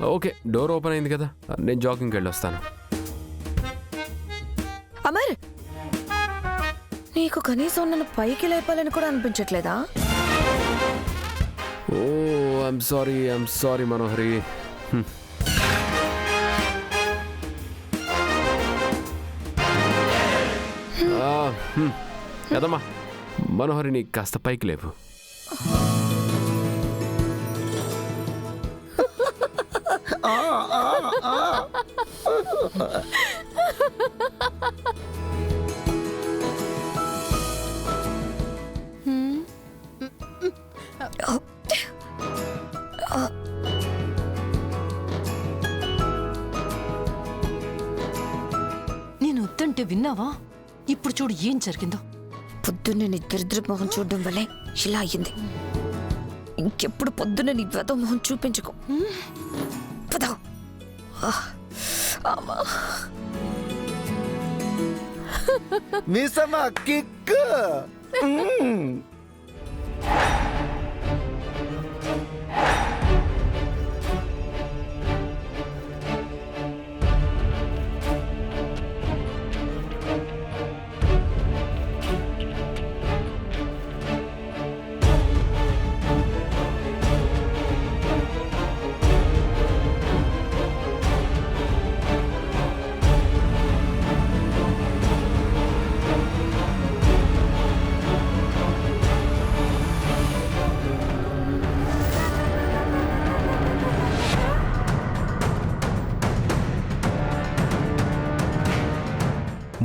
Okay, door open అయింది కదా, నేను జాగింగ్కి వెళ్ళి వస్తాను. అమర్, నీకు కనీసం నన్ను పైకి లేపాలని కూడా అనిపించట్లేదా? ఓ ఐఎమ్ సారీ మనోహరి. కదమ్మా మనోహరిని కాస్త పైకి లేవు. నేను వద్దంటే విన్నావా? ఇప్పుడు చూడు ఏం జరిగిందో. పొద్దున్నే నీ దరిద్ర మొహం చూడడం వల్లే ఇలా అయ్యింది. ఇంకెప్పుడు పొద్దున్నే నీ వెద మొహం చూపించుకో. పదా మీసమా kick.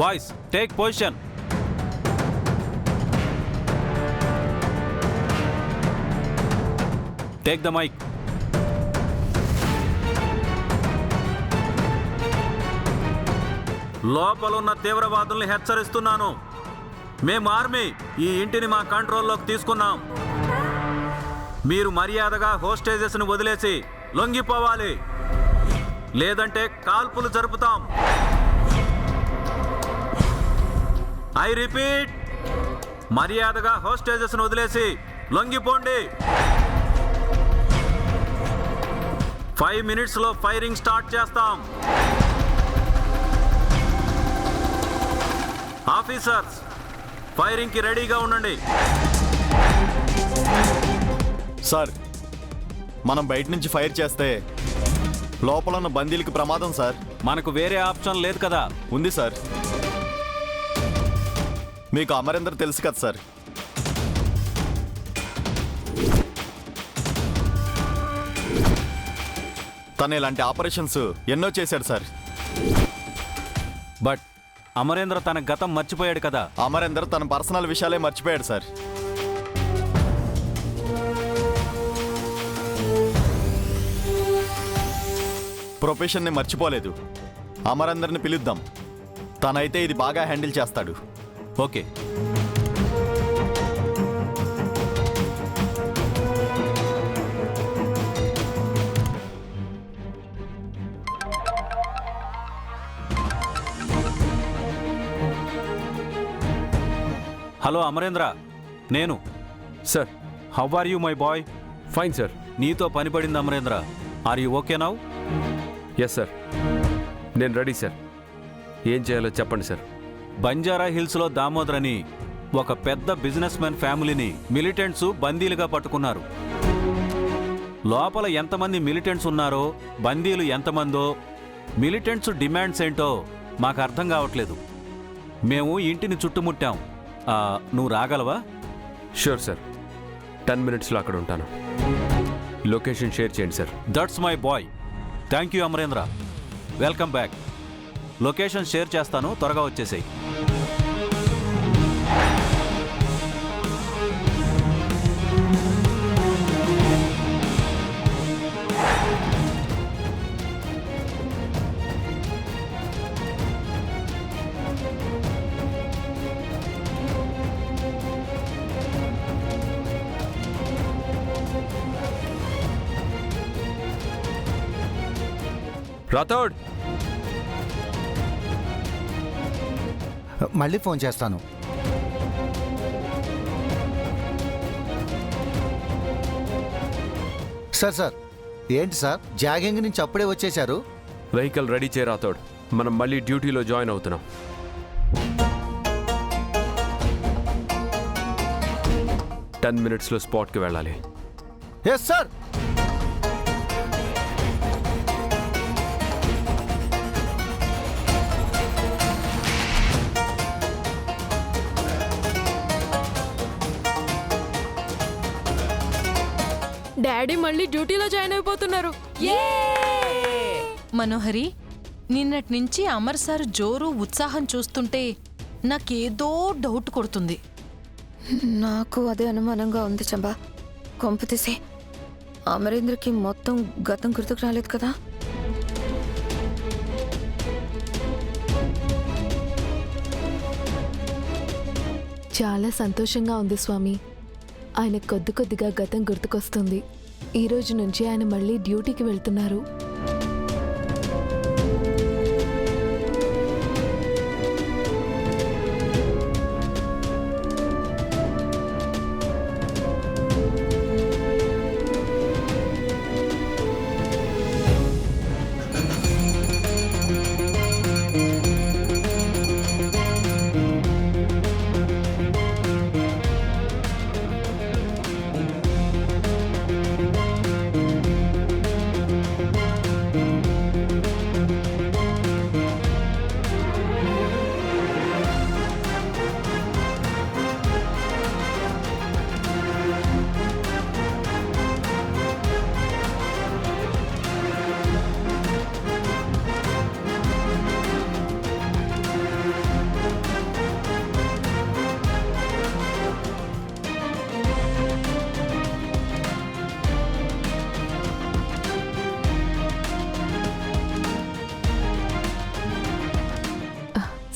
Boys, take position. Take the mic. లోపలున్న తీవ్రవాదుల్ని హెచ్చరిస్తున్నాను. మేము ఆర్మీ ఈ ఇంటిని మా కంట్రోల్లోకి తీసుకున్నాం. మీరు మర్యాదగా హోస్టేజెస్ను వదిలేసి లొంగిపోవాలి, లేదంటే కాల్పులు జరుపుతాం. ఐ రిపీట్, మర్యాదగా హోస్టేజెస్ను వదిలేసి లొంగిపోండి. 5 minutesలో ఫైరింగ్ స్టార్ట్ చేస్తాం. ఆఫీసర్స్, ఫైరింగ్కి రెడీగా ఉండండి. సార్, మనం బయట నుంచి ఫైర్ చేస్తే లోపల ఉన్న బందీలకు ప్రమాదం సార్. మనకు వేరే ఆప్షన్ లేదు కదా? ఉంది సార్. మీకు అమరేందర్ తెలుసు కదా సార్? తను ఇలాంటి ఆపరేషన్స్ ఎన్నో చేశాడు సార్. బట్ అమరేంద్ర తన గతం మర్చిపోయాడు కదా? అమరేందర్ తన పర్సనల్ విషయాలే మర్చిపోయాడు సార్. ప్రొఫెషన్ని మర్చిపోలేదు. అమరేందర్ని పిలుద్దాం, తనైతే ఇది బాగా హ్యాండిల్ చేస్తాడు. ఓకే. హలో అమరేంద్ర, నేను. Sir. How are you my boy? Fine sir. నీతో పని పడింది Amarendra. Are you okay now? Yes sir, నేను రెడీ సార్. ఏం చేయాలో చెప్పండి సార్. బంజారా హిల్స్లో దామోదర్ అని ఒక పెద్ద బిజినెస్ మ్యాన్ ఫ్యామిలీని మిలిటెంట్స్ బందీలుగా పట్టుకున్నారు. లోపల ఎంతమంది మిలిటెంట్స్ ఉన్నారో, బందీలు ఎంతమందో, మిలిటెంట్స్ డిమాండ్స్ ఏంటో మాకు అర్థం కావట్లేదు. మేము ఇంటిని చుట్టుముట్టాం. నువ్వు రాగలవా? షూర్ సార్, 10 minutesలో అక్కడ ఉంటాను. లొకేషన్ షేర్ చేయండి sir. That's my boy. Thank you Amarendra. Welcome back. Location share చేస్తాను, త్వరగా వచ్చేసేయ్. రాథోడ్, మళ్ళీ ఫోన్ చేస్తాను. సార్ ఏంటి సార్ జాగింగ్ నుంచి అప్పుడే వచ్చేశారు? వెహికల్ రెడీ చేయరాతోడు, మనం మళ్ళీ డ్యూటీలో జాయిన్ అవుతున్నాం. టెన్ మినిట్స్లో స్పాట్కి వెళ్ళాలి. Yes sir. డాడీ మళ్ళీ డ్యూటీలో జాయిన్ అయిపోతున్నారు. మనోహరి, నిన్నటి నుంచి అమర్ సార్ జోరు ఉత్సాహం చూస్తుంటే నాకేదో డౌట్ కొడుతుంది. నాకు అదే అనుమానంగా ఉంది చంబా. కొంపతీసే అమరేంద్రకి మొత్తం గతం గుర్తుకు రాలేదు కదా? చాలా సంతోషంగా ఉంది స్వామి. ఆయన కొద్దిగా గతం గుర్తుకొస్తుంది. ఈ రోజు నుంచి ఆయన మళ్ళీ డ్యూటీకి వెళ్తున్నారు.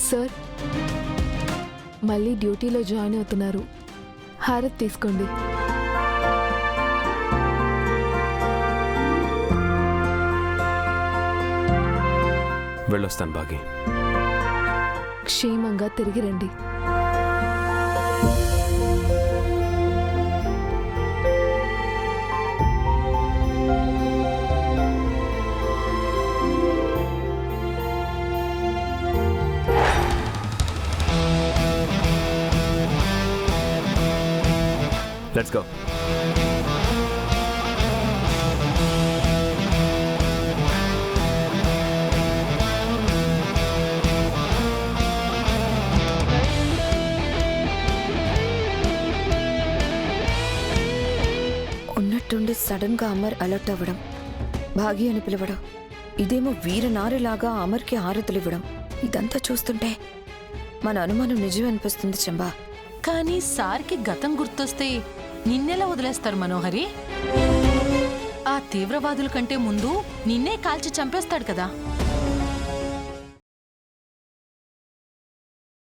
సార్ మళ్ళీ డ్యూటీలో జాయిన్ అవుతున్నారు. హారతి తీసుకోండి. వెళ్ళొస్తాను బాగి. క్షేమంగా తిరిగి రండి. Let's go. ఉన్నట్టుండి సడన్ గా అమర్ అలర్ట్ అవ్వడం, భాగి అని పిలవడం, ఇదేమో వీరనారిలాగా అమర్కి హారతులు ఇవ్వడం, ఇదంతా చూస్తుంటే మన అనుమానం నిజమే అనిపిస్తుంది చంబా. కానీ సార్కి గతం గుర్తొస్తే నిన్నెలా వదిలేస్తారు మనోహరి? ఆ తీవ్రవాదుల కంటే ముందు నిన్నే కాల్చి చంపేస్తాడు కదా.